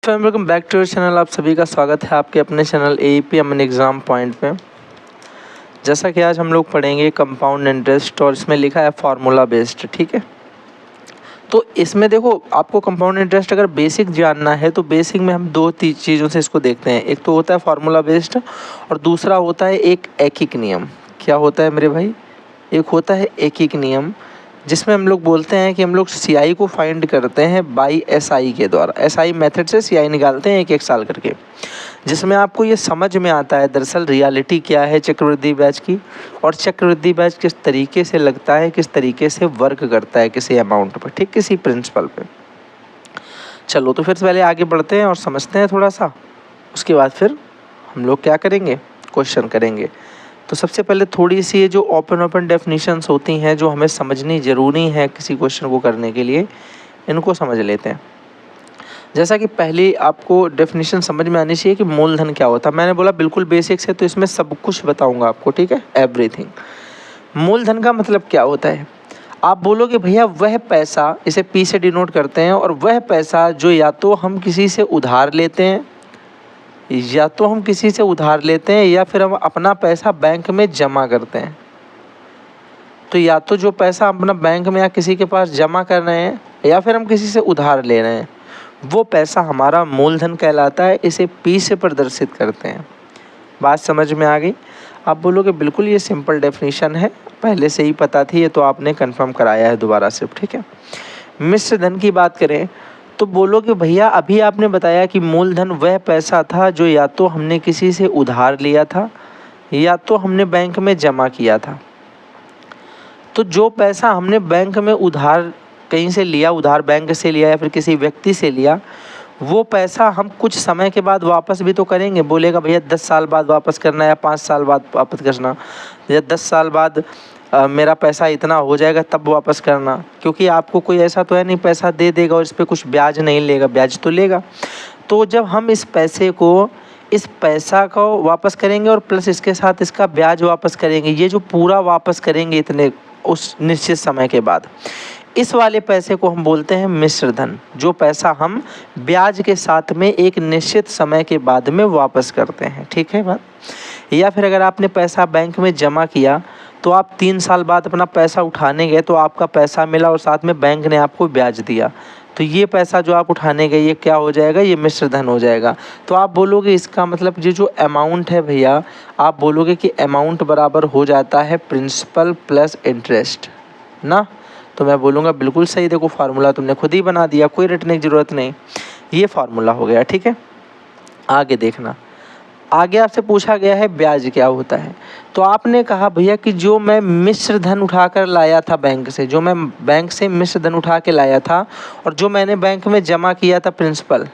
Welcome back to your channel. आप सभी का स्वागत है आपके अपने channel AEP Aman exam point पे। जैसा कि आज हम लोग पढ़ेंगे कंपाउंड इंटरेस्ट और इसमें लिखा है फार्मूला बेस्ड। ठीक है, तो इसमें देखो आपको कंपाउंड इंटरेस्ट अगर बेसिक जानना है तो बेसिक में हम दो चीज़ों से इसको देखते हैं। एक तो होता है फार्मूला बेस्ड और दूसरा होता है एक एकिक नियम। क्या होता है मेरे भाई? एक होता है एकिक नियम जिसमें हम लोग बोलते हैं कि हम लोग CI को फाइंड करते हैं बाई SI के द्वारा। SI मेथड से CI निकालते हैं एक एक साल करके, जिसमें आपको ये समझ में आता है दरअसल रियलिटी क्या है चक्रवृद्धि ब्याज की और चक्रवृद्धि ब्याज किस तरीके से लगता है, किस तरीके से वर्क करता है किसी अमाउंट पर, ठीक, किसी प्रिंसिपल पे। चलो तो फिर पहले आगे बढ़ते हैं और समझते हैं थोड़ा सा, उसके बाद फिर हम लोग क्या करेंगे, क्वेश्चन करेंगे। तो सबसे पहले थोड़ी सी ये जो ओपन डेफिनेशंस होती हैं जो हमें समझनी ज़रूरी है किसी क्वेश्चन को करने के लिए, इनको समझ लेते हैं। जैसा कि पहले आपको डेफिनेशन समझ में आनी चाहिए कि मूलधन क्या होता है। मैंने बोला बिल्कुल बेसिक से, तो इसमें सब कुछ बताऊंगा आपको, ठीक है, एवरीथिंग। मूलधन का मतलब क्या होता है? आप बोलोगे भैया वह पैसा, इसे P से डिनोट करते हैं, और वह पैसा जो या तो हम किसी से उधार लेते हैं या फिर हम अपना पैसा बैंक में जमा करते हैं। तो या तो जो पैसा अपना बैंक में या किसी के पास जमा कर रहे हैं या फिर हम किसी से उधार ले रहे हैं, वो पैसा हमारा मूलधन कहलाता है। इसे P से प्रदर्शित करते हैं। बात समझ में आ गई? आप बोलोगे बिल्कुल ये सिंपल डेफिनेशन है, पहले से ही पता थी, ये तो आपने कंफर्म कराया है दोबारा से, ठीक है। मिश्र धन की बात करें तो बोलोगे भैया अभी आपने बताया कि मूलधन वह पैसा था जो या तो हमने किसी से उधार लिया था या तो हमने बैंक में जमा किया था। तो जो पैसा हमने बैंक में उधार कहीं से लिया, उधार बैंक से लिया या फिर किसी व्यक्ति से लिया, वो पैसा हम कुछ समय के बाद वापस भी तो करेंगे। बोलेगा भैया 10 साल बाद वापस करना या 5 साल बाद वापस करना, या 10 साल बाद मेरा पैसा इतना हो जाएगा तब वापस करना, क्योंकि आपको कोई ऐसा तो है नहीं पैसा दे देगा और इस पर कुछ ब्याज नहीं लेगा, ब्याज तो लेगा। तो जब हम इस पैसा को वापस करेंगे और प्लस इसके साथ इसका ब्याज वापस करेंगे, ये जो पूरा वापस करेंगे इतने उस निश्चित समय के बाद, इस वाले पैसे को हम बोलते हैं मिश्र धन। जो पैसा हम ब्याज के साथ में एक निश्चित समय के बाद में वापस करते हैं, ठीक है बात। या फिर अगर आपने पैसा बैंक में जमा किया तो आप 3 साल बाद अपना पैसा उठाने गए तो आपका पैसा मिला और साथ में बैंक ने आपको ब्याज दिया, तो ये पैसा जो आप उठाने गए ये क्या हो जाएगा, ये मिश्र धन हो जाएगा। तो आप बोलोगे इसका मतलब ये जो अमाउंट है भैया, आप बोलोगे कि अमाउंट बराबर हो जाता है प्रिंसिपल प्लस इंटरेस्ट ना। तो मैं बोलूँगा बिल्कुल सही, देखो फार्मूला तुमने खुद ही बना दिया, कोई रटने की ज़रूरत नहीं, ये फार्मूला हो गया, ठीक है। आगे देखना, आगे आपसे पूछा गया है ब्याज क्या होता है। तो आपने कहा भैया कि जो मैं मिश्र धन उठाकर लाया था बैंक से, जो मैं बैंक से मिश्र धन उठा के लाया था और जो मैंने बैंक में जमा किया था प्रिंसिपल,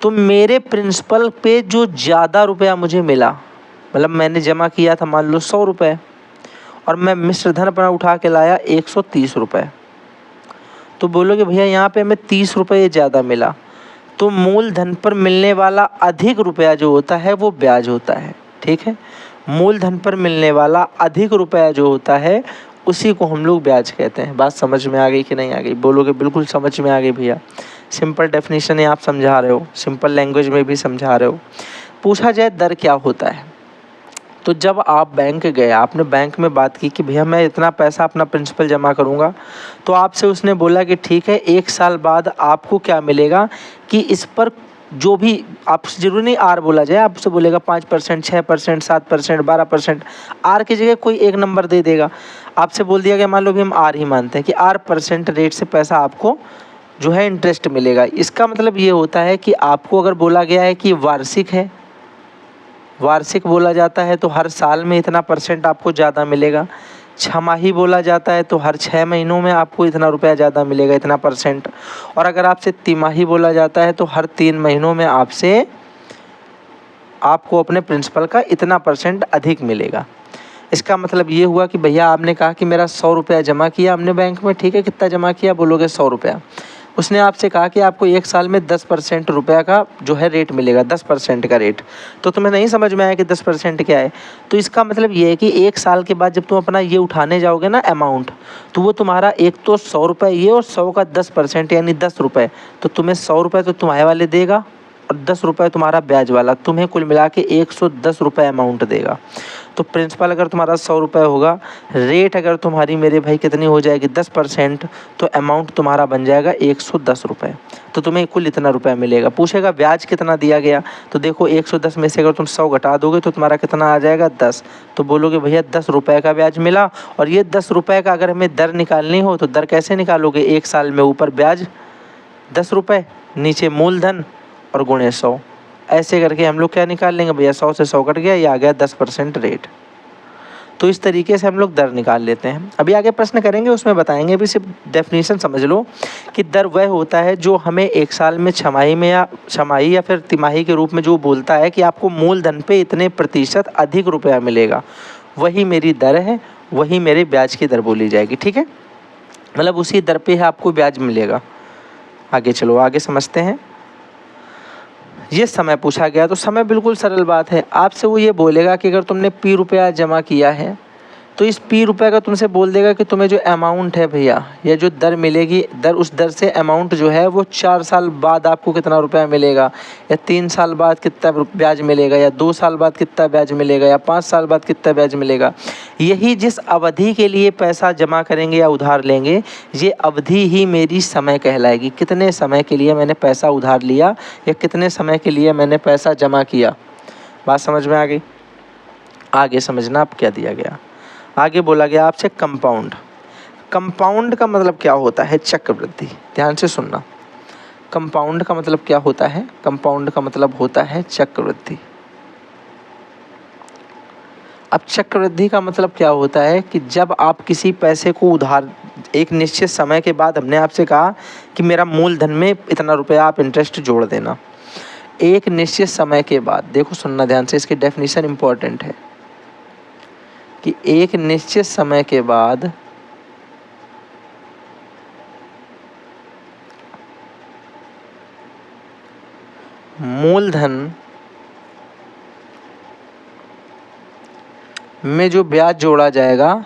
तो मेरे प्रिंसिपल पे जो ज़्यादा रुपया मुझे मिला, मतलब मैंने जमा किया था मान लो 100 रुपये और मैं मिश्र धन अपना उठा के लाया 130 रुपये, तो बोलोगे भैया यहाँ पे हमें 30 रुपये ज़्यादा मिला, तो मूलधन पर मिलने वाला अधिक रुपया जो होता है वो ब्याज होता है, ठीक है। मूलधन पर मिलने वाला अधिक रुपया जो होता है उसी को हम लोग ब्याज कहते हैं। बात समझ में आ गई कि नहीं आ गई? बोलोगे बिल्कुल समझ में आ गई भैया, सिंपल डेफिनेशन है, आप समझा रहे हो, सिंपल लैंग्वेज में भी समझा रहे हो। पूछा जाए दर क्या होता है, तो जब आप बैंक गए, आपने बैंक में बात की कि भैया मैं इतना पैसा अपना प्रिंसिपल जमा करूंगा, तो आपसे उसने बोला कि ठीक है 1 साल बाद आपको क्या मिलेगा कि इस पर जो भी, आपसे जरूरी नहीं आर बोला जाए, आपसे बोलेगा 5%, 6%, 7%, 12%, आर की जगह कोई एक नंबर दे देगा। आपसे बोल दिया कि मान लो भी हम आर ही मानते हैं कि R% रेट से पैसा आपको जो है इंटरेस्ट मिलेगा। इसका मतलब ये होता है कि आपको अगर बोला गया है कि वार्षिक है, वार्षिक बोला जाता है तो हर साल में इतना % आपको ज़्यादा मिलेगा। छमाही बोला जाता है तो हर 6 महीनों में आपको इतना रुपया ज़्यादा मिलेगा, इतना %। और अगर आपसे तिमाही बोला जाता है तो हर 3 महीनों में आपको अपने प्रिंसिपल का इतना % अधिक मिलेगा। इसका मतलब ये हुआ कि भैया आपने कहा कि मेरा 100 रुपया जमा किया हमने बैंक में, ठीक है, कितना जमा किया, बोलोगे 100 रुपया। उसने आपसे कहा कि आपको 1 साल में 10% रुपये का जो है रेट मिलेगा, 10% का रेट। तो तुम्हें नहीं समझ में आया कि 10% क्या है। तो इसका मतलब ये है कि 1 साल के बाद जब तुम अपना ये उठाने जाओगे ना अमाउंट, तो वो तुम्हारा एक तो 100 रुपये ये और 100 का 10% यानी 10 रुपये, तो तुम्हें 100 रुपये तो तुम्हारे वाले देगा और 10 रुपये तुम्हारा ब्याज वाला, तुम्हें कुल मिला के 110 रुपये अमाउंट देगा। तो प्रिंसिपल अगर तुम्हारा 100 रुपये होगा, रेट अगर तुम्हारी मेरे भाई कितनी हो जाएगी 10%, तो अमाउंट तुम्हारा बन जाएगा 110 रुपये। तो तुम्हें कुल इतना रुपया मिलेगा। पूछेगा ब्याज कितना दिया गया, तो देखो 110 में से अगर तुम 100 घटा दोगे तो तुम्हारा कितना आ जाएगा 10। तो बोलोगे भैया 10 रुपये का ब्याज मिला। और ये 10 रुपये का अगर हमें दर निकालनी हो तो दर कैसे निकालोगे, 1 साल में ऊपर ब्याज 10 रुपये, नीचे मूलधन और गुणे 100, ऐसे करके हम लोग क्या निकाल लेंगे भैया, 100 से 100 कट गया, ये आ गया 10% रेट। तो इस तरीके से हम लोग दर निकाल लेते हैं। अभी आगे प्रश्न करेंगे उसमें बताएंगे, अभी सिर्फ डेफिनेशन समझ लो कि दर वह होता है जो हमें 1 साल में छमाही या फिर तिमाही के रूप में जो बोलता है कि आपको मूलधन पे इतने प्रतिशत अधिक रुपया मिलेगा, वही मेरी दर है, वही मेरे ब्याज की दर बोली जाएगी। ठीक है, मतलब उसी दर पे आपको ब्याज मिलेगा। आगे चलो, आगे समझते हैं। ये समय पूछा गया, तो समय बिल्कुल सरल बात है। आपसे वो ये बोलेगा कि अगर तुमने P रुपया जमा किया है तो इस P रुपये का तुमसे बोल देगा कि तुम्हें जो अमाउंट है भैया, या जो दर मिलेगी, उस दर से अमाउंट जो है वो 4 साल बाद आपको कितना रुपया मिलेगा, या 3 साल बाद कितना ब्याज मिलेगा, या 2 साल बाद कितना ब्याज मिलेगा, या 5 साल बाद कितना ब्याज मिलेगा। यही जिस अवधि के लिए पैसा जमा करेंगे या उधार लेंगे, ये अवधि ही मेरी समय कहलाएगी। कितने समय के लिए मैंने पैसा उधार लिया या कितने समय के लिए मैंने पैसा जमा किया। बात समझ में आ गई। आगे समझना अब क्या दिया गया। आगे बोला गया आपसे कंपाउंड। कंपाउंड का मतलब क्या होता है, चक्रवृद्धि। ध्यान से सुनना, कंपाउंड का मतलब क्या होता है, कंपाउंड का मतलब होता है चक्रवृद्धि। अब चक्रवृद्धि का मतलब क्या होता है कि जब आप किसी पैसे को उधार, एक निश्चित समय के बाद हमने आपसे कहा कि मेरा मूलधन में इतना रुपया आप इंटरेस्ट जोड़ देना, एक निश्चित समय के बाद, देखो सुनना ध्यान से, इसकी डेफिनेशन इम्पोर्टेंट है कि एक निश्चित समय के बाद मूलधन में जो ब्याज जोड़ा जाएगा,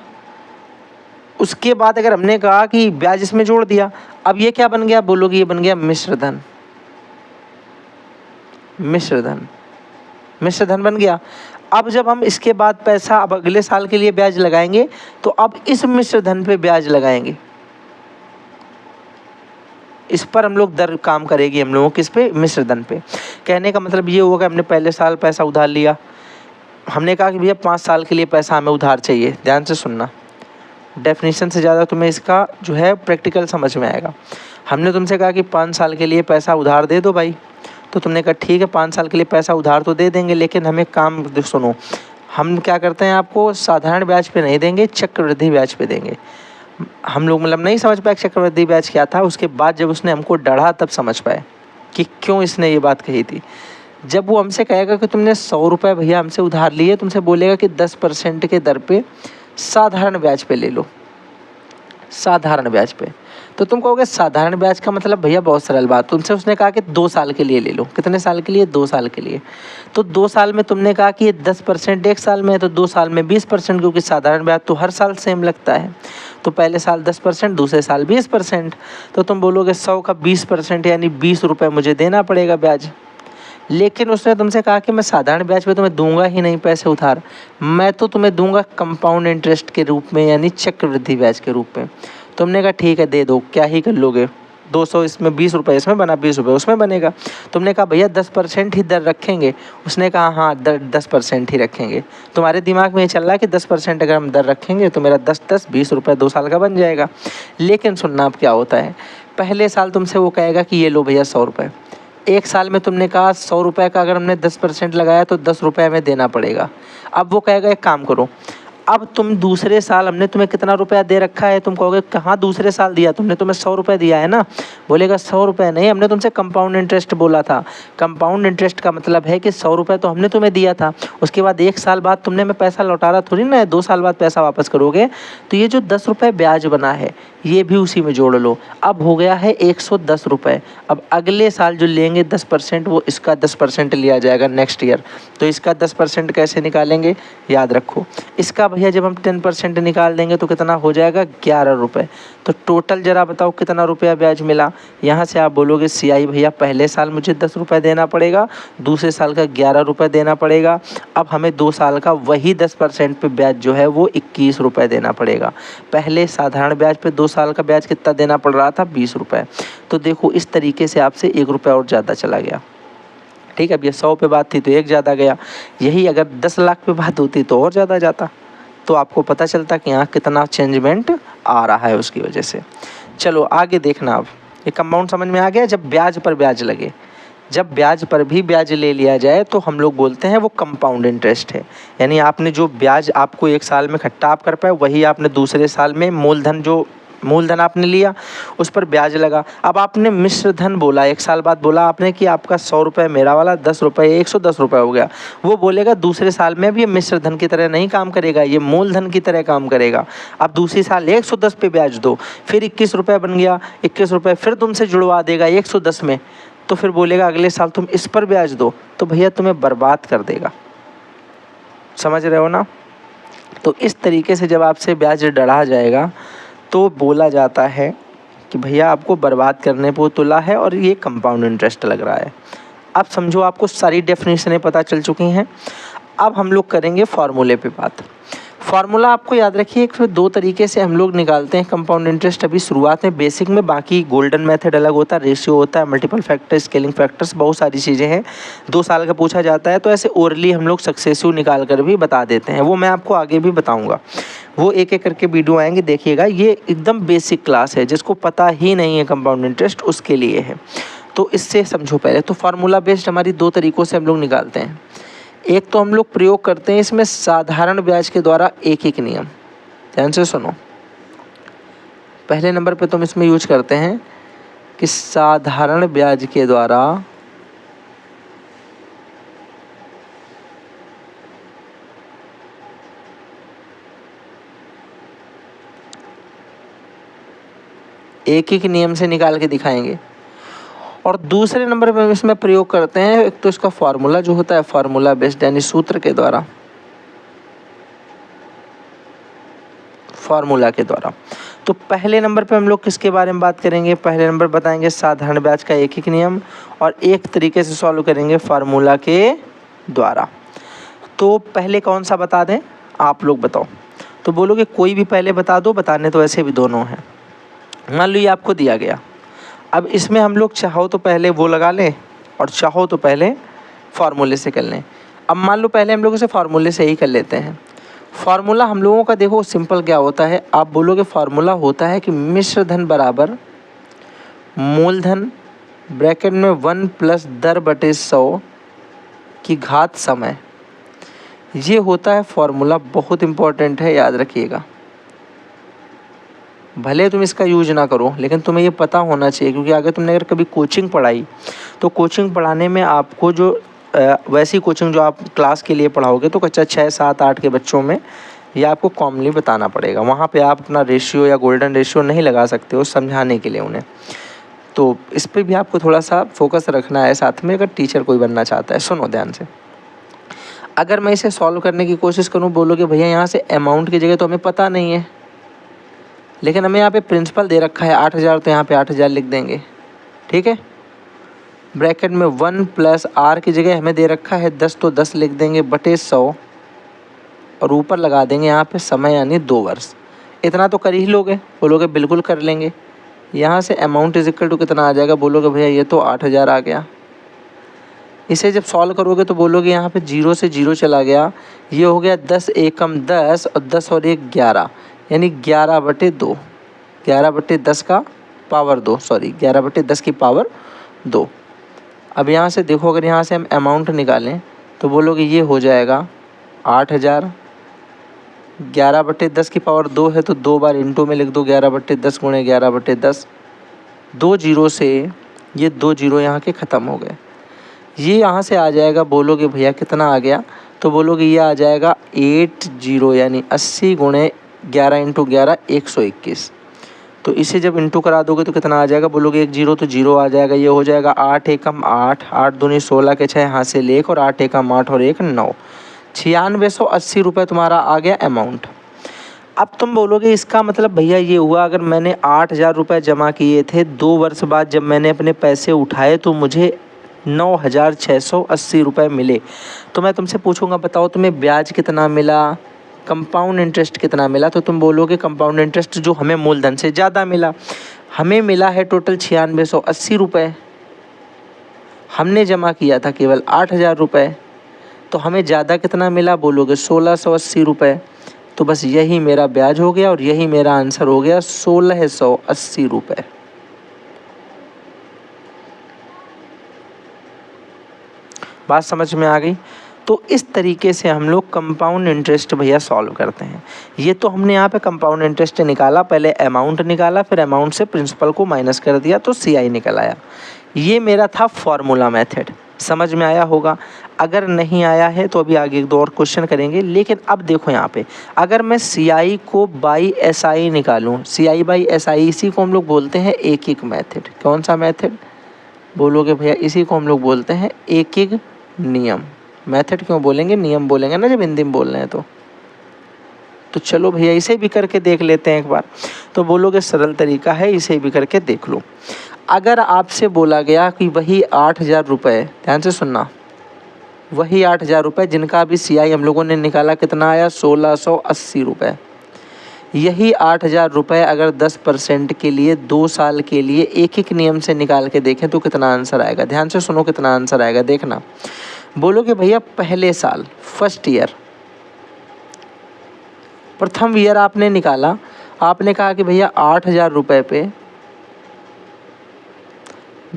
उसके बाद अगर हमने कहा कि ब्याज इसमें जोड़ दिया, अब ये क्या बन गया, बोलोगे ये बन गया मिश्रधन। मिश्रधन, मिश्रधन बन गया। अब जब हम इसके बाद पैसा अब अगले साल के लिए ब्याज लगाएंगे, तो अब इस मिश्रधन पे ब्याज लगाएंगे, इस पर हम लोग दर काम करेगी हम लोगों, किस पे, मिश्रधन पे। कहने का मतलब ये होगा, हमने पहले साल पैसा उधार लिया, हमने कहा कि भैया 5 साल के लिए पैसा हमें उधार चाहिए। ध्यान से सुनना, डेफिनेशन से ज़्यादा तुम्हें इसका जो है प्रैक्टिकल समझ में आएगा। हमने तुमसे कहा कि 5 साल के लिए पैसा उधार दे दो भाई, तो तुमने कहा ठीक है 5 साल के लिए पैसा उधार तो दे देंगे, लेकिन हमें काम सुनो, हम क्या करते हैं, आपको साधारण ब्याज पे नहीं देंगे, चक्रवृद्धि ब्याज पे देंगे। हम लोग मतलब नहीं समझ पाए चक्रवृद्धि ब्याज क्या था। उसके बाद जब उसने हमको डढ़ा तब समझ पाए कि क्यों इसने ये बात कही थी। जब वो हमसे कहेगा कि तुमने 100 रुपये भैया हमसे उधार लिए, तुमसे बोलेगा कि 10% के दर पे साधारण ब्याज पे ले लो, साधारण ब्याज पे, तो तुम कहोगे साधारण ब्याज का मतलब भैया बहुत सरल बात। तुमसे उसने कहा कि 2 साल के लिए ले लो। कितने साल के लिए, 2 साल के लिए। तो 2 साल में तुमने कहा कि ये 10% 1 साल में है, तो 2 साल में 20%, क्योंकि साधारण ब्याज तो हर साल सेम लगता है। तो पहले साल 10%, दूसरे साल 20%। तो तुम बोलोगे 100 का 20% यानी 20 रुपये मुझे देना पड़ेगा ब्याज। लेकिन उसने तुमसे कहा कि मैं साधारण ब्याज पे तुम्हें दूंगा ही नहीं पैसे उधार, मैं तो तुम्हें दूंगा कंपाउंड इंटरेस्ट के रूप में, यानी चक्रवृद्धि ब्याज के रूप में। तुमने कहा ठीक है दे दो, क्या ही कर लोगे, 200 इसमें 20 रुपये इसमें बना, 20 रुपये उसमें बनेगा। तुमने कहा भैया 10% ही दर रखेंगे। उसने कहा हाँ 10% ही रखेंगे। तुम्हारे दिमाग में ये चल रहा है कि 10% अगर हम दर रखेंगे तो मेरा 10 20 रुपये 2 साल का बन जाएगा। लेकिन सुनना अब क्या होता है, पहले साल तुमसे वो कहेगा कि ये लो भैया 100 रुपये। 1 साल में तुमने कहा 100 रुपये का अगर हमने 10% लगाया तो 10 रुपये हमें देना पड़ेगा। अब वो कहेगा एक काम करो, अब तुम दूसरे साल हमने तुम्हें कितना रुपया दे रखा है, तुम कहोगे कहाँ दूसरे साल दिया, तुमने तुम्हें 100 रुपये दिया है ना। बोलेगा 100 रुपये नहीं, हमने तुमसे कंपाउंड इंटरेस्ट बोला था। कंपाउंड इंटरेस्ट का मतलब है कि 100 रुपये तो हमने तुम्हें दिया था, उसके बाद 1 साल बाद तुमने हमें पैसा लौटा रहा थोड़ी ना है, 2 साल बाद पैसा वापस करोगे। तो ये जो 10 रुपये ब्याज बना है ये भी उसी में जोड़ लो। अब हो गया है 110 रुपये। अब अगले साल जो लेंगे 10%, वो इसका 10% लिया जाएगा नेक्स्ट ईयर। तो इसका 10% कैसे निकालेंगे, याद रखो। इसका भैया जब हम 10% निकाल देंगे तो कितना हो जाएगा, 11 रुपये। तो टोटल ज़रा बताओ कितना रुपया ब्याज मिला। यहाँ से आप बोलोगे CI भैया पहले साल मुझे 10 रुपये देना पड़ेगा, दूसरे साल का 11 रुपये देना पड़ेगा। अब हमें 2 साल का वही 10% पे ब्याज जो है वो 21 रुपये देना पड़ेगा। पहले साधारण ब्याज पे 2 साल का ब्याज कितना देना पड़ रहा था, 20 रुपये। तो देखो इस तरीके से आपसे 1 रुपया और ज़्यादा चला गया। ठीक है, अब ये 100 पे बात थी तो 1 ज़्यादा गया। यही अगर 10 लाख पे बात होती तो और ज़्यादा जाता। तो आपको पता चलता कि यहाँ कितना चेंजमेंट आ रहा है उसकी वजह से। चलो आगे देखना। अब ये कंपाउंड समझ में आ गया। जब ब्याज पर ब्याज लगे, जब ब्याज पर भी ब्याज ले लिया जाए तो हम लोग बोलते हैं वो कंपाउंड इंटरेस्ट है। यानी आपने जो ब्याज आपको 1 साल में इकट्ठा आप कर पाए, वही आपने दूसरे साल में मूलधन आपने लिया, उस पर ब्याज लगा। अब आपने मिश्र धन बोला, 1 साल बाद बोला आपने कि आपका 100 रुपये मेरा वाला, 10 रुपये 110 रुपये हो गया। वो बोलेगा दूसरे साल में भी ये मिश्र धन की तरह नहीं काम करेगा, ये मूलधन की तरह काम करेगा। अब दूसरी साल 110 पे ब्याज दो, फिर 21 रुपये बन गया, 21 रुपये फिर तुमसे जुड़वा देगा 110 में। तो फिर बोलेगा अगले साल तुम इस पर ब्याज दो, तो भैया तुम्हें बर्बाद कर देगा। समझ रहे हो ना। तो इस तरीके से जब आपसे ब्याज बढ़ा जाएगा तो बोला जाता है कि भैया आपको बर्बाद करने पर तुला है और ये कंपाउंड इंटरेस्ट लग रहा है। अब समझो आपको सारी डेफिनेशनें पता चल चुकी हैं। अब हम लोग करेंगे फार्मूले पे बात। फार्मूला आपको याद रखिए, एक 2 तरीके से हम लोग निकालते हैं कंपाउंड इंटरेस्ट अभी शुरुआत में, बेसिक में। बाकी गोल्डन मेथड अलग होता है, रेशियो होता है, मल्टीपल फैक्टर, स्केलिंग फैक्टर्स, बहुत सारी चीज़ें हैं। 2 साल का पूछा जाता है तो ऐसे ओरली हम लोग सक्सेसिव निकाल कर भी बता देते हैं, वो मैं आपको आगे भी बताऊँगा। वो एक एक करके वीडियो आएंगे, देखिएगा। ये एकदम बेसिक क्लास है, जिसको पता ही नहीं है कंपाउंड इंटरेस्ट उसके लिए है। तो इससे समझो पहले। तो फार्मूला बेस्ड हमारी 2 तरीक़ों से हम लोग निकालते हैं। एक तो हम लोग प्रयोग करते हैं इसमें साधारण ब्याज के द्वारा एक नियम। ध्यान से सुनो। पहले नंबर पे तुम इसमें यूज करते हैं कि साधारण ब्याज के द्वारा एक नियम से निकाल के दिखाएंगे। और दूसरे नंबर पे हम इसमें प्रयोग करते हैं एक तो इसका फार्मूला जो होता है फार्मूला बेस्ड, यानी सूत्र के द्वारा, फार्मूला के द्वारा। तो पहले नंबर पे हम लोग किसके बारे में बात करेंगे, पहले नंबर बताएंगे साधारण ब्याज का एक नियम, और एक तरीके से सॉल्व करेंगे फार्मूला के द्वारा। तो पहले कौन सा बता दें, आप लोग बताओ। तो बोलोगे कोई भी पहले बता दो, बताने तो ऐसे भी दोनों हैं। मान लो ये आपको दिया गया। अब इसमें हम लोग चाहो तो पहले वो लगा लें और चाहो तो पहले फार्मूले से कर लें। अब मान लो पहले हम लोग इसे फार्मूले से ही कर लेते हैं। फार्मूला हम लोगों का देखो सिंपल क्या होता है, आप बोलोगे फार्मूला होता है कि मिश्र धन बराबर मूलधन ब्रैकेट में 1 प्लस दर बटे 100 की घात समय। ये होता है फार्मूला, बहुत इम्पोर्टेंट है, याद रखिएगा। भले तुम इसका यूज ना करो लेकिन तुम्हें ये पता होना चाहिए, क्योंकि अगर तुमने अगर कभी कोचिंग पढ़ाई तो कोचिंग पढ़ाने में आपको जो वैसी कोचिंग जो आप क्लास के लिए पढ़ाओगे तो कक्षा 6, 7, 8 के बच्चों में ये आपको कॉमनली बताना पड़ेगा। वहाँ पे आप अपना रेशियो या गोल्डन रेशियो नहीं लगा सकते हो समझाने के लिए उन्हें। तो इस पर भी आपको थोड़ा सा फोकस रखना है साथ में, अगर टीचर कोई बनना चाहता है। सुनो ध्यान से। अगर मैं इसे सॉल्व करने की कोशिश करूँ, बोलोगे भैया यहाँ से अमाउंट की जगह तो हमें पता नहीं है, लेकिन हमें यहाँ पे प्रिंसिपल दे रखा है 8000, तो यहाँ पे 8000 लिख देंगे। ठीक है। ब्रैकेट में 1 प्लस आर की जगह हमें दे रखा है 10, तो 10 लिख देंगे बटे 100, और ऊपर लगा देंगे यहाँ पे समय यानी 2 वर्ष। इतना तो कर ही लोगे, बोलोगे बिल्कुल कर लेंगे। यहाँ से अमाउंट इज इक्वल टू कितना आ जाएगा, बोलोगे भैया ये तो 8000 आ गया। इसे जब सॉल्व करोगे तो बोलोगे यहाँ पे 0 से 0 चला गया, ये हो गया 10 एकम 10 और 10 और 1 11, यानी 11 बटे 2, 11 बटे 10 का पावर 2, सॉरी 11 बटे 10 की पावर 2। अब यहाँ से देखो, अगर यहाँ से हम अमाउंट निकालें तो बोलोगे ये हो जाएगा 8000 11/10 की पावर 2 है तो 2 बार इंटू में लिख दो 11/10 गुणे 11/10। 2 जीरो से ये 2 जीरो यहाँ के ख़त्म हो गए। ये यहाँ से आ जाएगा, बोलोगे भैया कितना आ गया, तो बोलोगे ये आ जाएगा 80 यानी 80 गुणे 11 इंटू 11 121। तो इसे जब इंटू करा दोगे तो कितना आ जाएगा, बोलोगे 1 जीरो तो जीरो आ जाएगा। ये हो जाएगा 8 एकम 8, 8 दूनी 16 के 6 यहाँ से लेख और 8 एकम 8 और 1 9, 9680 रुपये तुम्हारा आ गया अमाउंट। अब तुम बोलोगे इसका मतलब भैया ये हुआ अगर मैंने 8000 रुपये जमा किए थे, 2 वर्ष बाद जब मैंने अपने पैसे उठाए तो मुझे 9680 रुपये मिले। तो मैं तुमसे पूछूंगा बताओ तुम्हें ब्याज कितना मिला, कंपाउंड इंटरेस्ट कितना मिला। तो तुम बोलोगे कंपाउंड इंटरेस्ट जो हमें मूलधन से ज़्यादा मिला, हमें मिला है टोटल 9680 रुपये, हमने जमा किया था केवल 8000 रुपये, तो हमें ज़्यादा कितना मिला, बोलोगे 1680 रुपये। तो बस यही मेरा ब्याज हो गया और यही मेरा आंसर हो गया 1680 रुपये। बात समझ में आ गई। तो इस तरीके से हम लोग कंपाउंड इंटरेस्ट भैया सॉल्व करते हैं। ये तो हमने यहाँ पे कंपाउंड इंटरेस्ट निकाला, पहले अमाउंट निकाला, फिर अमाउंट से प्रिंसिपल को माइनस कर दिया तो CI निकल आया। ये मेरा था फॉर्मूला मेथड, समझ में आया होगा। अगर नहीं आया है तो अभी आगे 2 और क्वेश्चन करेंगे। लेकिन अब देखो यहाँ पे अगर मैं CI को बाई SI निकालूँ, CI बाई SI, इसी को हम लोग बोलते हैं एक एक मेथड। कौन सा मेथड बोलोगे भैया, इसी को हम लोग बोलते हैं एक एक नियम। मेथड क्यों बोलेंगे, नियम बोलेंगे ना जब हिंदी में बोल रहे हैं तो चलो भैया इसे भी करके देख लेते हैं एक बार। तो बोलोगे सरल तरीका है, इसे भी करके देख लो। अगर आपसे बोला गया कि वही 8000 रुपये, ध्यान से सुनना, वही 8000 रुपये जिनका अभी CI हम लोगों ने निकाला कितना आया 1680 रुपये, यही 8000 रुपये अगर 10% के लिए 2 साल के लिए एक एक नियम से निकाल के देखें तो कितना आंसर आएगा। ध्यान से सुनो कितना आंसर आएगा, देखना। बोलोगे भैया पहले साल, फर्स्ट ईयर, प्रथम ईयर आपने निकाला, आपने कहा कि भैया 8000 रुपये पे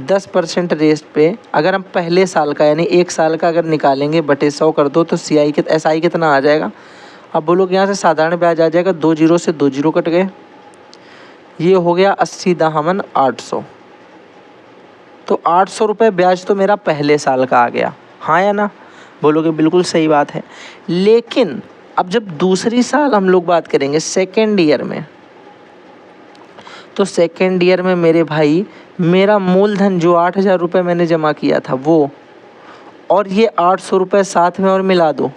10% रेट पे अगर हम पहले साल का यानी 1 साल का अगर निकालेंगे बटे 100 कर दो तो SI कितना आ जाएगा। अब बोलोगे यहाँ से साधारण ब्याज आ जाएगा, 2 जीरो से 2 जीरो कट गए, ये हो गया 80 दामन 800। तो 800 रुपये ब्याज तो मेरा पहले साल का आ गया, हाँ या ना। बोलोगे बिल्कुल सही बात है। लेकिन अब जब दूसरी साल हम लोग बात करेंगे सेकेंड ईयर में, तो सेकेंड ईयर में मेरे भाई मेरा मूलधन जो 8000 रुपये मैंने जमा किया था वो, और ये 800 रुपये साथ में और मिला दो,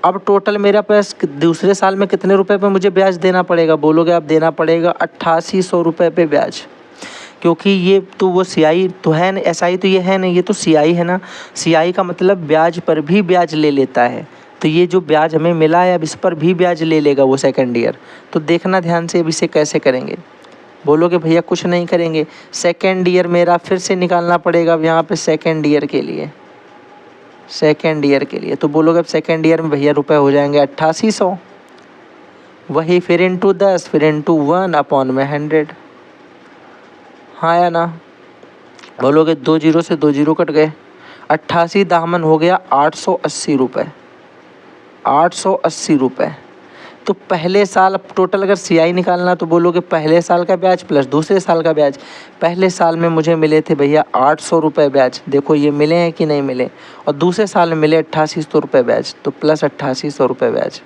अब टोटल मेरा पैसा दूसरे साल में कितने रुपए पे मुझे ब्याज देना पड़ेगा। बोलोगे अब देना पड़ेगा 8800 रुपये पे ब्याज, क्योंकि ये तो वो CI तो है ना, SI तो ये है ना, ये तो CI है ना। CI का मतलब ब्याज पर भी ब्याज ले लेता है, तो ये जो ब्याज हमें मिला है अब इस पर भी ब्याज ले लेगा वो सेकंड ईयर। तो देखना ध्यान से अब इसे कैसे करेंगे। बोलोगे भैया कुछ नहीं करेंगे, सेकंड ईयर मेरा फिर से निकालना पड़ेगा अब यहाँ पे सेकंड ईयर के लिए, सेकंड ईयर के लिए। तो बोलोगे अब सेकंड ईयर में भैया रुपए हो जाएंगे 8800, वही फिर इंटू 10 फिर इंटू 1 अपॉन में 100, हाँ या ना। बोलोगे 2 जीरो से 2 जीरो कट गए, 88 दामन हो गया 880 रुपये, 880 रुपये। तो पहले साल अब टोटल अगर CI निकालना तो बोलोगे पहले साल का ब्याज प्लस दूसरे साल का ब्याज। पहले साल में मुझे मिले थे भैया 800 रुपये ब्याज, देखो ये मिले हैं कि नहीं मिले, और दूसरे साल में मिले 8800 रुपये ब्याज, तो प्लस 8800 रुपये ब्याज,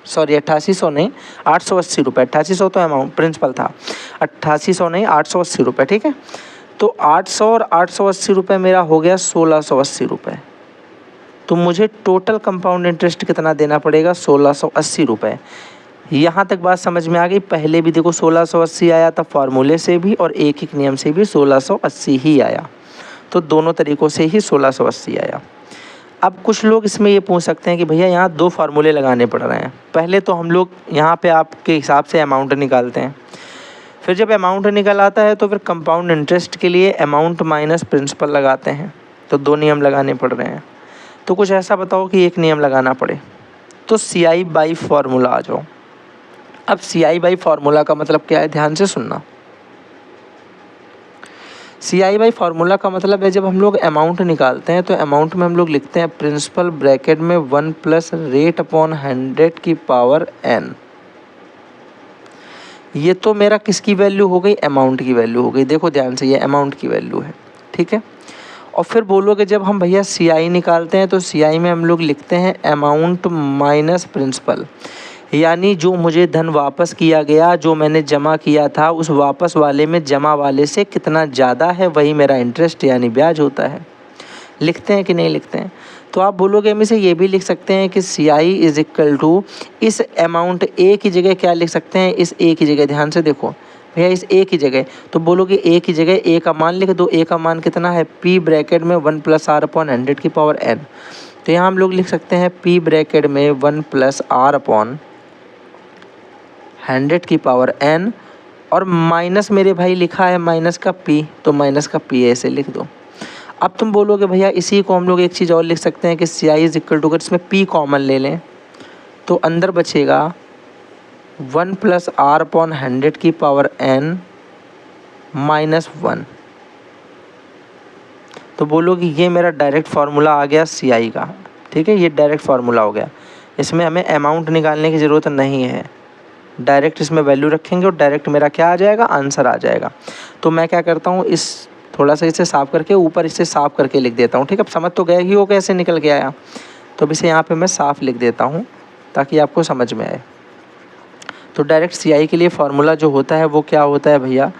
सॉरी 8800 नहीं 880 रुपये, 8800 तो अमाउंट प्रिंसिपल था, 8800 नहीं 880 रुपये, ठीक है। तो 800 और 880 रुपये मेरा हो गया 1680 रुपये। तो मुझे टोटल कंपाउंड इंटरेस्ट कितना देना पड़ेगा 1680 रुपये। यहाँ तक बात समझ में आ गई। पहले भी देखो 1680 आया था फार्मूले से भी और एक एक नियम से भी 1680 ही आया, तो दोनों तरीक़ों से ही 1680 आया। अब कुछ लोग इसमें ये पूछ सकते हैं कि भैया यहाँ 2 फार्मूले लगाने पड़ रहे हैं। पहले तो हम लोग यहाँ पे आपके हिसाब से अमाउंट निकालते हैं, फिर जब अमाउंट निकल आता है तो फिर कंपाउंड इंटरेस्ट के लिए अमाउंट माइनस प्रिंसिपल लगाते हैं, तो 2 नियम लगाने पड़ रहे हैं। तो कुछ ऐसा बताओ कि एक नियम लगाना पड़े, तो CI बाई फार्मूला आ जाओ। अब CI बाई फार्मूला का मतलब क्या है, ध्यान से सुनना। CI/E फार्मूला का मतलब है जब हम लोग अमाउंट निकालते हैं तो अमाउंट में हम लोग लिखते हैं प्रिंसिपल ब्रैकेट में 1 प्लस रेट अपॉन 100 की पावर n। ये तो मेरा किसकी वैल्यू हो गई, अमाउंट की वैल्यू हो गई। देखो ध्यान से, ये अमाउंट की वैल्यू है, ठीक है। और फिर बोलोगे जब हम भैया CI निकालते हैं तो CI में हम लोग लिखते हैं अमाउंट माइनस प्रिंसिपल, यानी जो मुझे धन वापस किया गया, जो मैंने जमा किया था, उस वापस वाले में जमा वाले से कितना ज़्यादा है वही मेरा इंटरेस्ट यानी ब्याज होता है। लिखते हैं कि नहीं लिखते हैं? तो आप बोलोगे में से ये भी लिख सकते हैं कि CI इज इक्वल टू इस अमाउंट ए की जगह क्या लिख सकते हैं, इस ए की जगह, ध्यान से देखो भैया, इस ए की जगह तो बोलोगे ए की जगह ए का मान लिख दो। ए का मान कितना है, P ब्रैकेट में 1 प्लस R अपॉन 100 की पावर n। तो यहाँ हम लोग लिख सकते हैं P ब्रैकेट में 1 प्लस R अपॉन 100 की पावर n, और माइनस मेरे भाई लिखा है माइनस का P, तो माइनस का P ऐसे लिख दो। अब तुम बोलोगे भैया इसी को हम लोग एक चीज़ और लिख सकते हैं कि CI इज इक्वल टू, अगर इसमें P कॉमन ले लें तो अंदर बचेगा 1 प्लस R अपॉन 100 की पावर n माइनस 1। तो बोलोगे ये मेरा डायरेक्ट फार्मूला आ गया CI का, ठीक है, ये डायरेक्ट फार्मूला हो गया। इसमें हमें अमाउंट निकालने की ज़रूरत नहीं है, डायरेक्ट इसमें वैल्यू रखेंगे और डायरेक्ट मेरा क्या आ जाएगा, आंसर आ जाएगा। तो मैं क्या करता हूँ, इस थोड़ा सा इसे साफ़ करके ऊपर इसे साफ़ करके लिख देता हूँ, ठीक है। अब समझ तो गया ही हो कैसे निकल के आया, तो अब इसे यहाँ पे मैं साफ़ लिख देता हूँ ताकि आपको समझ में आए। तो डायरेक्ट CI के लिए फार्मूला जो होता है वो क्या होता है भैया,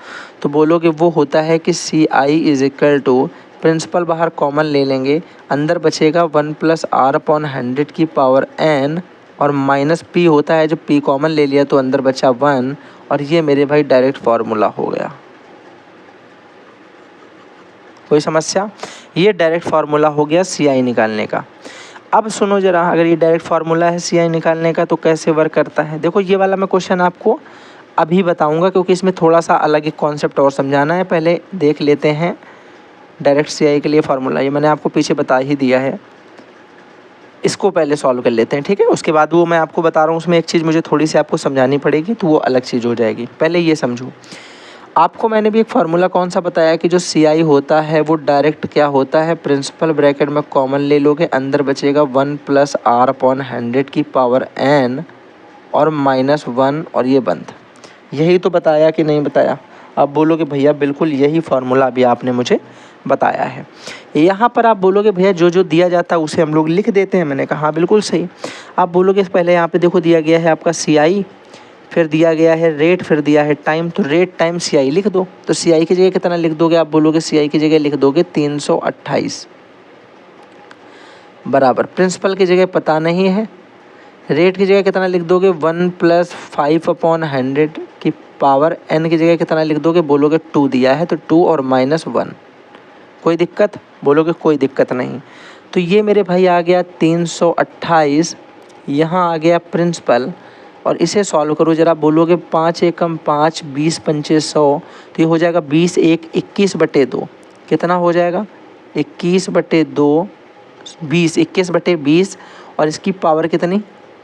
तो बोलोगे वो होता है कि CI is equal to, principal बाहर कॉमन ले लेंगे, अंदर बचेगा 1 प्लस R अपॉन 100 की पावर n, और माइनस P होता है, जो P कॉमन ले लिया तो अंदर बचा 1, और ये मेरे भाई डायरेक्ट फार्मूला हो गया। कोई समस्या? ये डायरेक्ट फार्मूला हो गया CI निकालने का। अब सुनो ज़रा, अगर ये डायरेक्ट फार्मूला है CI निकालने का तो कैसे वर्क करता है। देखो ये वाला मैं क्वेश्चन आपको अभी बताऊंगा क्योंकि इसमें थोड़ा सा अलग एक कॉन्सेप्ट और समझाना है। पहले देख लेते हैं डायरेक्ट CI के लिए फार्मूला, ये मैंने आपको पीछे बता ही दिया है, इसको पहले सॉल्व कर लेते हैं, ठीक है। उसके बाद वो मैं आपको बता रहा हूँ, उसमें एक चीज़ मुझे थोड़ी सी आपको समझानी पड़ेगी तो वो अलग चीज़ हो जाएगी। पहले ये समझो, आपको मैंने भी एक फार्मूला कौन सा बताया कि जो CI होता है वो डायरेक्ट क्या होता है, प्रिंसिपल ब्रैकेट में कॉमन ले लोगे, अंदर बचेगा 1 प्लस R अपॉन 100 की पावर n और माइनस 1, और ये बंद। यही तो बताया कि नहीं बताया? आप बोलोगे भैया बिल्कुल यही फार्मूला अभी आपने मुझे बताया है। यहाँ पर आप बोलोगे भैया जो जो दिया जाता है उसे हम लोग लिख देते हैं। मैंने कहा हाँ बिल्कुल सही। आप बोलोगे पहले यहाँ पे देखो दिया गया है आपका CI, फिर दिया गया है रेट, फिर दिया है टाइम, तो रेट टाइम CI लिख दो। तो CI की जगह कितना लिख दोगे, आप बोलोगे CI की जगह लिख दोगे 328 बराबर, प्रिंसिपल की जगह पता नहीं है, रेट की जगह कितना लिख दोगे 1 प्लस 5 अपॉन 100 की पावर n की जगह कितना लिख दोगे, बोलोगे 2 दिया है तो 2 और माइनस 1। कोई दिक्कत? बोलोगे कोई दिक्कत नहीं। तो ये मेरे भाई आ गया 328, यहाँ आ गया प्रिंसिपल, और इसे सॉल्व करो जरा। बोलोगे 5 एकम 5, 20 पंचे 100, तो ये हो जाएगा 20 1 21/2। कितना हो जाएगा 21/2, 20 21/20, और इसकी पावर कितनी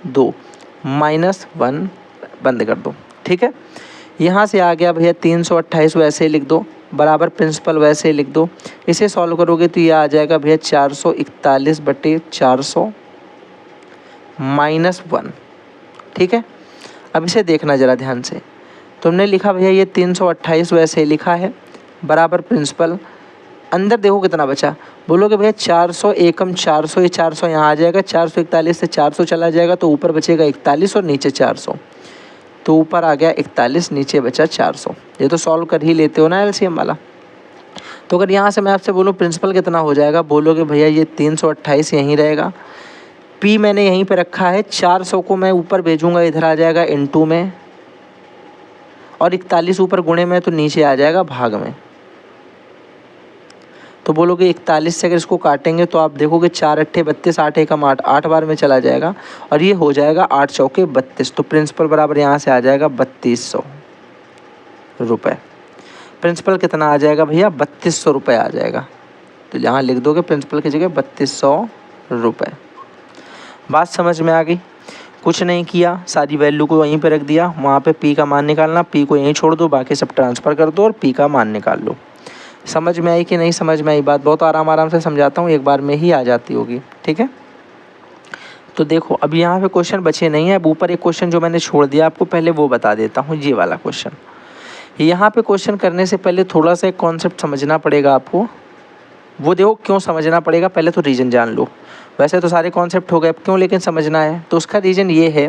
2, माइनस 1 बंद कर दो, ठीक है। यहाँ से आ गया भैया 328 वैसे लिख दो, बराबर प्रिंसिपल वैसे लिख दो। इसे सॉल्व करोगे तो ये आ जाएगा भैया 441/400 माइनस 1, ठीक है। अब इसे देखना ज़रा ध्यान से, तुमने लिखा भैया ये 328 वैसे लिखा है, बराबर प्रिंसिपल, अंदर देखो कितना बचा। बोलोगे भैया 400 एकम 400, ये 400 यहाँ आ जाएगा, 441 से 400 चला जाएगा तो ऊपर बचेगा 41 और नीचे 400, तो ऊपर आ गया 41, नीचे बचा 400। ये तो सॉल्व कर ही लेते हो ना LCM वाला। तो अगर यहाँ से मैं आपसे बोलूँ प्रिंसिपल कितना हो जाएगा, बोलोगे भैया ये 328 यहीं रहेगा, P मैंने यहीं पे रखा है, 400 को मैं ऊपर भेजूंगा, इधर आ जाएगा इनटू में, और 41 ऊपर गुणे में तो नीचे आ जाएगा भाग में। तो बोलोगे 41 से अगर इसको काटेंगे तो आप देखोगे 4 अट्ठे 32, 8 एकम 8, 8 बार में चला जाएगा, और ये हो जाएगा 8 चौके 32। तो प्रिंसिपल बराबर यहाँ से आ जाएगा 3200 रुपये। प्रिंसिपल कितना आ जाएगा भैया 3200 रुपये आ जाएगा। तो यहाँ लिख दोगे प्रिंसिपल की जगह 3200 रुपये। बात समझ में आ गई? कुछ नहीं किया, सारी वैल्यू को वहीं पे रख दिया, वहाँ पे P का मान निकालना, P को यहीं छोड़ दो, बाकी सब ट्रांसफ़र कर दो और P का मान निकाल लो। समझ में आई कि नहीं समझ में आई बात? बहुत आराम से समझाता हूँ, एक बार में ही आ जाती होगी, ठीक है। तो देखो अब यहाँ पे क्वेश्चन बचे नहीं है। अब ऊपर एक क्वेश्चन जो मैंने छोड़ दिया आपको, पहले वो बता देता हूँ, ये वाला क्वेश्चन। यहाँ पे क्वेश्चन करने से पहले थोड़ा सा एक कॉन्सेप्ट समझना पड़ेगा आपको। वो देखो क्यों समझना पड़ेगा, पहले तो रीज़न जान लो। वैसे तो सारे कॉन्सेप्ट हो गए, अब क्यों लेकिन समझना है, तो उसका रीज़न ये है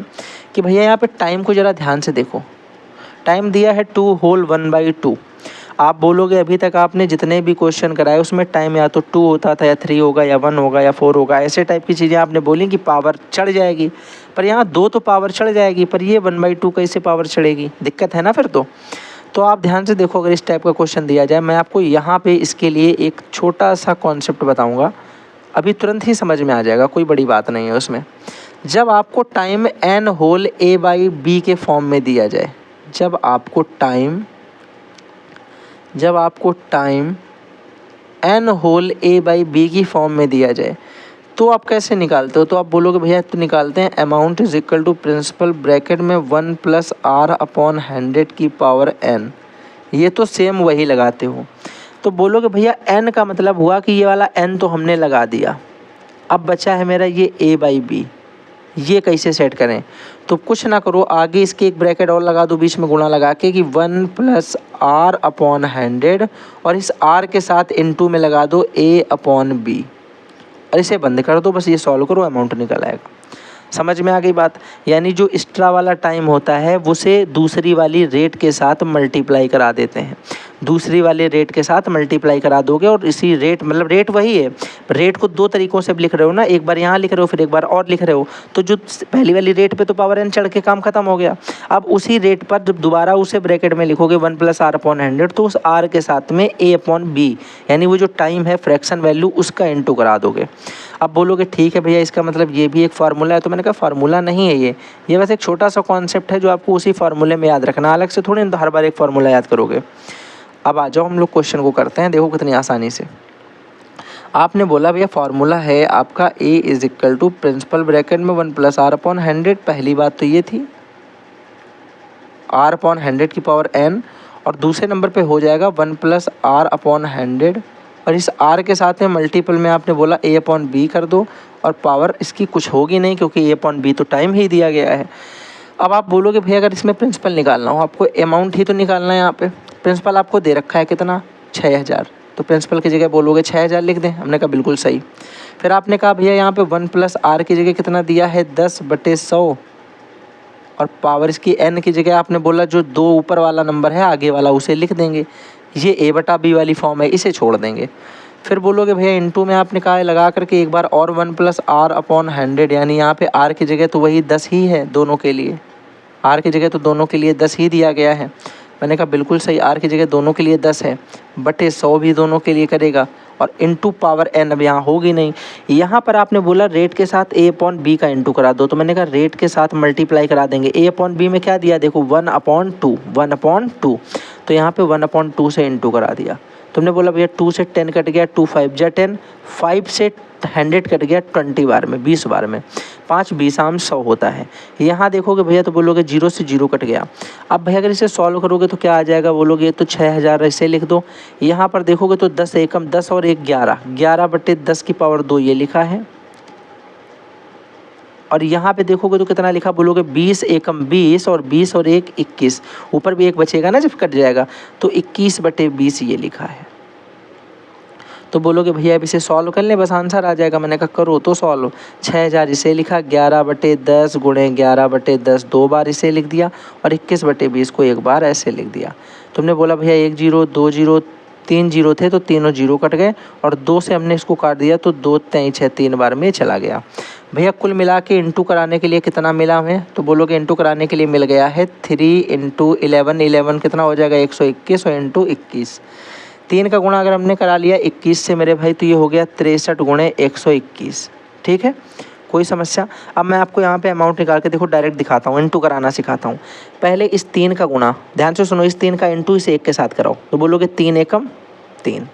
कि भैया यहाँ पे टाइम को ज़रा ध्यान से देखो। टाइम दिया है 2 होल 1/2। आप बोलोगे अभी तक आपने जितने भी क्वेश्चन कराए उसमें टाइम या तो 2 होता था, या 3 होगा, या 1 होगा, या 4 होगा, ऐसे टाइप की चीज़ें आपने बोली कि पावर चढ़ जाएगी। पर यहाँ 2 तो पावर चढ़ जाएगी, पर ये 1/2 कैसे पावर चढ़ेगी? दिक्कत है ना फिर तो आप ध्यान से देखो। अगर इस टाइप का क्वेश्चन दिया जाए, मैं आपको यहाँ पे इसके लिए एक छोटा सा कॉन्सेप्ट बताऊँगा, अभी तुरंत ही समझ में आ जाएगा, कोई बड़ी बात नहीं है उसमें। जब आपको टाइम n होल a/b के फॉर्म में दिया जाए, जब आपको टाइम n होल a/b की फॉर्म में दिया जाए, तो आप कैसे निकालते हो? तो आप बोलोगे भैया तो निकालते हैं amount is equal to principal bracket में 1 + r/100 की पावर n। ये तो सेम वही लगाते हो। तो बोलोगे भैया n का मतलब हुआ कि ये वाला n तो हमने लगा दिया, अब बचा है मेरा ये a/b, ये कैसे सेट करें? तो कुछ ना करो, आगे इसके एक ब्रैकेट और लगा दो बीच में गुणा लगा के कि 1 + r/100, और इस r के साथ इनटू में लगा दो a/b, और इसे बंद कर दो। बस ये सॉल्व करो, अमाउंट निकल आएगा। समझ में आ गई बात? यानी जो एक्स्ट्रा वाला टाइम होता है उसे दूसरी वाली रेट के साथ मल्टीप्लाई करा देते हैं। दूसरी वाले रेट के साथ मल्टीप्लाई करा दोगे, और इसी रेट मतलब रेट वही है, रेट को 2 तरीक़ों से लिख रहे हो ना, एक बार यहाँ लिख रहे हो फिर एक बार और लिख रहे हो। तो जो पहली वाली रेट पे तो पावर n चढ़ के काम खत्म हो गया। अब उसी रेट पर जब दोबारा उसे ब्रैकेट में लिखोगे 1 + r/100, तो उस r के साथ में a/b, यानी वो जो टाइम है फ्रैक्शन वैल्यू, उसका इंटू करा दोगे। अब बोलोगे ठीक है भैया इसका मतलब ये भी एक फार्मूला है, तो मैंने कहा फार्मूला नहीं है ये बस एक छोटा सा कॉन्सेप्ट है जो आपको उसी फार्मूले में याद रखना, अलग से थोड़ी ना तो हर बार एक फार्मूला याद करोगे। अब आ जाओ हम लोग क्वेश्चन को करते हैं, देखो कितनी आसानी से। आपने बोला भैया फार्मूला है आपका a is equal to principal bracket में 1 + r/100। पहली बात तो ये थी r/100 की पावर n, और दूसरे नंबर पे हो जाएगा 1 + r/100, और इस r के साथ में मल्टीपल में आपने बोला a/b कर दो, और पावर इसकी कुछ होगी नहीं क्योंकि a/b तो टाइम ही दिया गया है। अब आप बोलोगे भैया अगर इसमें प्रिंसिपल निकालना हो, आपको अमाउंट ही तो निकालना है। यहाँ पे प्रिंसिपल आपको दे रखा है कितना, 6000, तो प्रिंसिपल की जगह बोलोगे 6000 लिख दें। हमने कहा बिल्कुल सही। फिर आपने कहा भैया यहाँ पे 1 + r की जगह कितना दिया है, 10/100, और पावर इसकी n की जगह आपने बोला जो 2 ऊपर वाला नंबर है आगे वाला उसे लिख देंगे। ये a/b वाली फॉर्म है, इसे छोड़ देंगे। फिर बोलोगे भैया इनटू में आपने कहा है लगा करके एक बार और 1 + r/100, यानी यहाँ पे r की जगह तो वही 10 ही है दोनों के लिए, r की जगह तो दोनों के लिए 10 ही दिया गया है। मैंने कहा बिल्कुल सही, r की जगह दोनों के लिए 10 है, बटे 100 भी दोनों के लिए करेगा, और इंटू पावर n अब यहाँ होगी नहीं। यहाँ पर आपने बोला रेट के साथ a/b का इंटू करा दो, तो मैंने कहा रेट के साथ मल्टीप्लाई करा देंगे। a/b में क्या दिया देखो 1/2, तो यहाँ पे 1/2 से इंटू करा दिया। तुमने बोला भैया 2 से 10 कट गया, 2 5 जा 10, 5 से 100 कट गया 20 बार में, 20 बार में, 5 20 100 होता है। यहाँ देखोगे भैया तो बोलोगे 0 से 0 कट गया। अब भैया अगर इसे सॉल्व करोगे तो क्या आ जाएगा, बोलोगे तो 6000 ऐसे लिख दो। यहाँ पर देखोगे तो 10 एकम 10 और 1 11, 11/10 की पावर 2 ये लिखा है। और यहाँ पे देखोगे तो कितना लिखा, बोलोगे 20 एकम 20, और 20 और 1 21, ऊपर भी 1 बचेगा ना जब कट जाएगा, तो 21/20 ये लिखा है। तो बोलोगे भैया अब इसे सॉल्व कर लें, बस आंसर आ जाएगा। मैंने कहा करो तो सॉल्व। 6000 इसे लिखा, 11/10 गुणे 11/10 2 बार इसे लिख दिया, और 21/20 को 1 बार ऐसे लिख दिया। तुमने बोला भैया 1 0 2 0 3 0 थे तो तीनों 0 कट गए, और 2 से हमने इसको काट दिया तो 2 3 6 3 बार में चला गया। भैया कुल मिला के इंटू कराने के लिए कितना मिला हमें, तो बोलोगे इंटू कराने के लिए मिल गया है 3 × 11, 11 कितना हो जाएगा 121, और इंटू 21, 3 का गुणा अगर हमने करा लिया 21 से मेरे भाई, तो ये हो गया 63 × 121। ठीक है, कोई समस्या? अब मैं आपको यहाँ पे अमाउंट निकाल के देखो डायरेक्ट दिखाता हूँ, इंटू कराना सिखाता हूँ। पहले इस 3 का गुणा, ध्यान से सुनो, इस 3 का इंटू इस 1 के साथ कराओ, तो बोलोगे 3 एकम 3।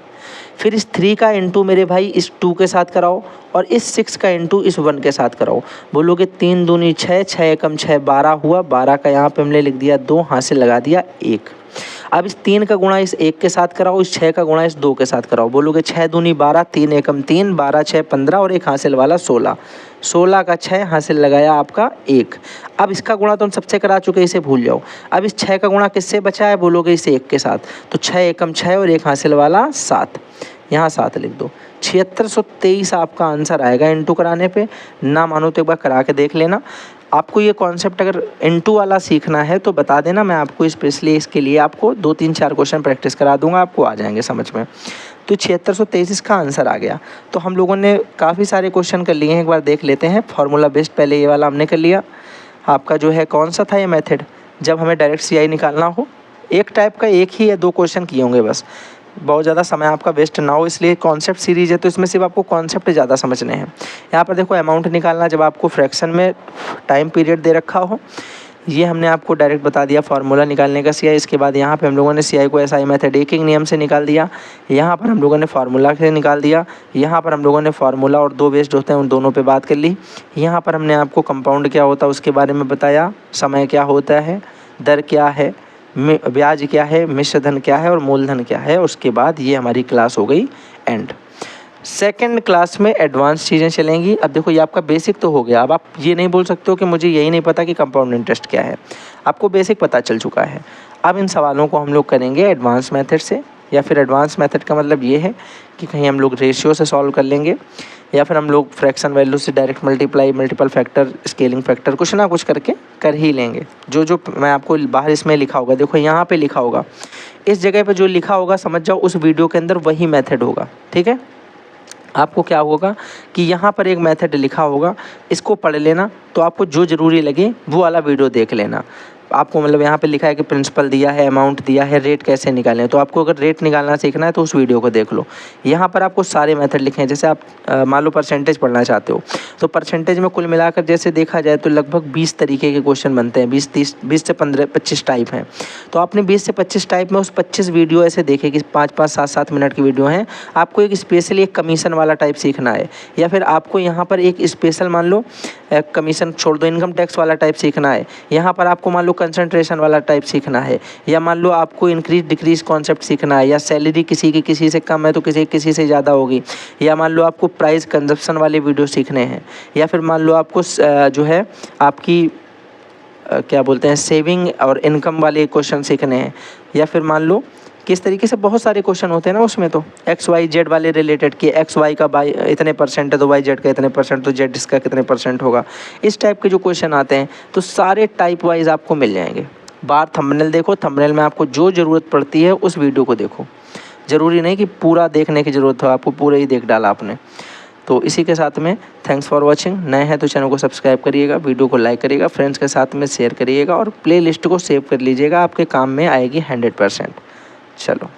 फिर इस 3 का इंटू मेरे भाई इस 2 के साथ कराओ, और इस 6 का इंटू इस 1 के साथ कराओ, बोलोगे 3 दूनी 6, 6 एकम 6 12 हुआ, 12 का यहाँ पे हमने लिख दिया 2, हाथ से लगा दिया 1। अब इस 3 का गुणा इस 1 के साथ कराओ, इस 6 का गुणा इस 2 के साथ कराओ। बोलोगे 6 दूनी 12, 3 एकम 3, 12 6 15 और एक हासिल वाला 16। 16 का 6 हासिल लगाया आपका 1। अब इसका गुणा तो हम सबसे करा चुके, इसे भूल जाओ। अब इस 6 का गुणा किससे बचा है, बोलोगे इस 1 के साथ। तो 6 एकम 6 और एक हासिल वाला 7, यहाँ 7 लिख दो। 7623 आपका आंसर आएगा इंटू कराने पे। ना मानो तो एक बार करा के देख लेना। आपको ये कॉन्सेप्ट अगर इंटू वाला सीखना है तो बता देना, मैं आपको स्पेशली इसके लिए आपको 2-3-4 क्वेश्चन प्रैक्टिस करा दूंगा, आपको आ जाएंगे समझ में। तो 7623 का आंसर आ गया। तो हम लोगों ने काफ़ी सारे क्वेश्चन कर लिए हैं, एक बार देख लेते हैं। फार्मूला बेस्ड पहले ये वाला हमने कर लिया। आपका जो है कौन सा था ये मेथड, जब हमें डायरेक्ट CI निकालना हो। एक टाइप का एक ही या 2 क्वेश्चन किए होंगे बस, बहुत ज़्यादा समय आपका वेस्ट ना हो इसलिए। कॉन्सेप्ट सीरीज़ है तो इसमें सिर्फ आपको कॉन्सेप्ट ज़्यादा समझने हैं। यहाँ पर देखो अमाउंट निकालना, जब आपको फ्रैक्शन में टाइम पीरियड दे रखा हो, ये हमने आपको डायरेक्ट बता दिया फार्मूला निकालने का CI। इसके बाद यहाँ पे हम लोगों ने CI को SI मेथड एक नियम से निकाल दिया। यहाँ पर हम लोगों ने फार्मूला से निकाल दिया। यहाँ पर हम लोगों ने फार्मूला और 2 बेस्ड होते हैं उन दोनों पे बात कर ली। यहाँ पर हमने आपको कंपाउंड क्या होता है उसके बारे में बताया, समय क्या होता है, दर क्या है, ब्याज क्या है, मिश्र धन क्या है और मूलधन क्या है। उसके बाद ये हमारी क्लास हो गई एंड। सेकंड क्लास में एडवांस चीज़ें चलेंगी। अब देखो ये आपका बेसिक तो हो गया, अब आप ये नहीं बोल सकते हो कि मुझे यही नहीं पता कि कंपाउंड इंटरेस्ट क्या है। आपको बेसिक पता चल चुका है। अब इन सवालों को हम लोग करेंगे एडवांस मेथड से, या फिर एडवांस मेथड का मतलब ये है कि कहीं हम लोग रेशियो से सॉल्व कर लेंगे, या फिर हम लोग फ्रैक्शन वैल्यू से direct multiply, multiple factor, scaling factor, कुछ ना कुछ करके कर ही लेंगे। जो मैं आपको बाहर इसमें लिखा होगा, देखो यहाँ पे लिखा होगा, इस जगह पे जो लिखा होगा समझ जाओ उस वीडियो के अंदर वही मेथड होगा। ठीक है, आपको क्या होगा कि यहाँ पर एक मेथड लिखा होगा, इसको पढ़ लेना, तो आपको जो ज़रूरी लगे वो वाला वीडियो देख लेना। आपको मतलब यहाँ पे लिखा है कि प्रिंसिपल दिया है, अमाउंट दिया है, रेट कैसे निकालें, तो आपको अगर रेट निकालना सीखना है तो उस वीडियो को देख लो। यहाँ पर आपको सारे मेथड लिखे हैं। जैसे आप मान लो परसेंटेज पढ़ना चाहते हो, तो परसेंटेज में कुल मिलाकर जैसे देखा जाए तो लगभग 20 तरीके के क्वेश्चन बनते हैं, 20 से 25 टाइप हैं। तो आपने 20 से 25 टाइप में उस 25 वीडियो ऐसे देखे कि 5-5, 7-7 मिनट की वीडियो हैं। आपको एक स्पेशली एक कमीशन वाला टाइप सीखना है, या फिर आपको यहाँ पर एक स्पेशल मान लो कमीशन छोड़ दो, इनकम टैक्स वाला टाइप सीखना है। यहाँ पर आपको मान लो कंसंट्रेशन वाला टाइप सीखना है, या मान लो आपको इंक्रीज डिक्रीज कॉन्सेप्ट सीखना है, या सैलरी किसी से कम है तो किसी से ज़्यादा होगी, या मान लो आपको प्राइस कंजप्शन वाले वीडियो सीखने हैं, या फिर मान लो आपको जो है आपकी क्या बोलते हैं सेविंग और इनकम वाले क्वेश्चन सीखने हैं, या फिर मान लो किस तरीके से बहुत सारे क्वेश्चन होते हैं ना उसमें, तो XYZ वाले रिलेटेड कि XY का बाई इतने परसेंट है तो YZ का इतने परसेंट, तो Z इसका कितने परसेंट होगा, इस टाइप के जो क्वेश्चन आते हैं तो सारे टाइप वाइज आपको मिल जाएंगे। बार थंबनेल देखो, थंबनेल में आपको जो ज़रूरत पड़ती है उस वीडियो को देखो, ज़रूरी नहीं कि पूरा देखने की ज़रूरत हो, आपको पूरा ही देख डाला आपने। तो इसी के साथ में थैंक्स फॉर वॉचिंग। नए हैं तो चैनल को सब्सक्राइब करिएगा, वीडियो को लाइक करिएगा, फ्रेंड्स के साथ में शेयर करिएगा और प्लेलिस्ट को सेव कर लीजिएगा, आपके काम में आएगी 100%। चलो।